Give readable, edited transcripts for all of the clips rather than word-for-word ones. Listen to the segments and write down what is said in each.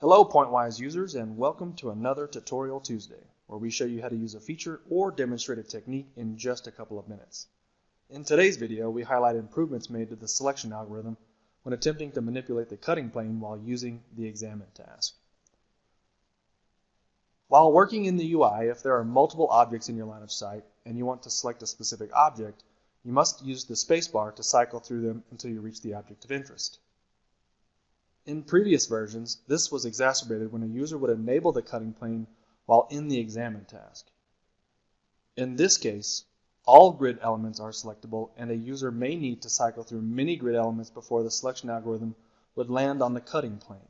Hello Pointwise users, and welcome to another Tutorial Tuesday, where we show you how to use a feature or demonstrate a technique in just a couple of minutes. In today's video, we highlight improvements made to the selection algorithm when attempting to manipulate the cutting plane while using the examine task. While working in the UI, if there are multiple objects in your line of sight and you want to select a specific object, you must use the spacebar to cycle through them until you reach the object of interest. In previous versions, this was exacerbated when a user would enable the cutting plane while in the examine task. In this case, all grid elements are selectable, and a user may need to cycle through many grid elements before the selection algorithm would land on the cutting plane.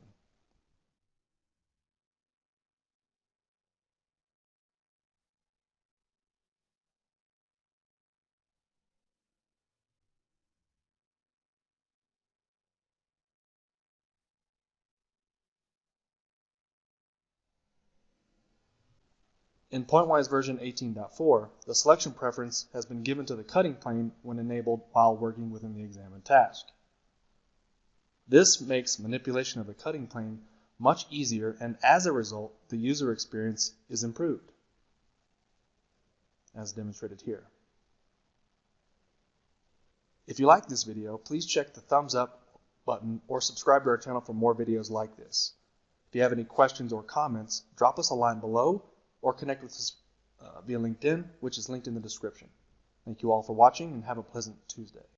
In Pointwise version 18.4, the selection preference has been given to the cutting plane when enabled while working within the examine task. This makes manipulation of the cutting plane much easier, and as a result, the user experience is improved, as demonstrated here. If you like this video, please check the thumbs up button or subscribe to our channel for more videos like this. If you have any questions or comments, drop us a line below or connect with us via LinkedIn, which is linked in the description. Thank you all for watching, and have a pleasant Tuesday.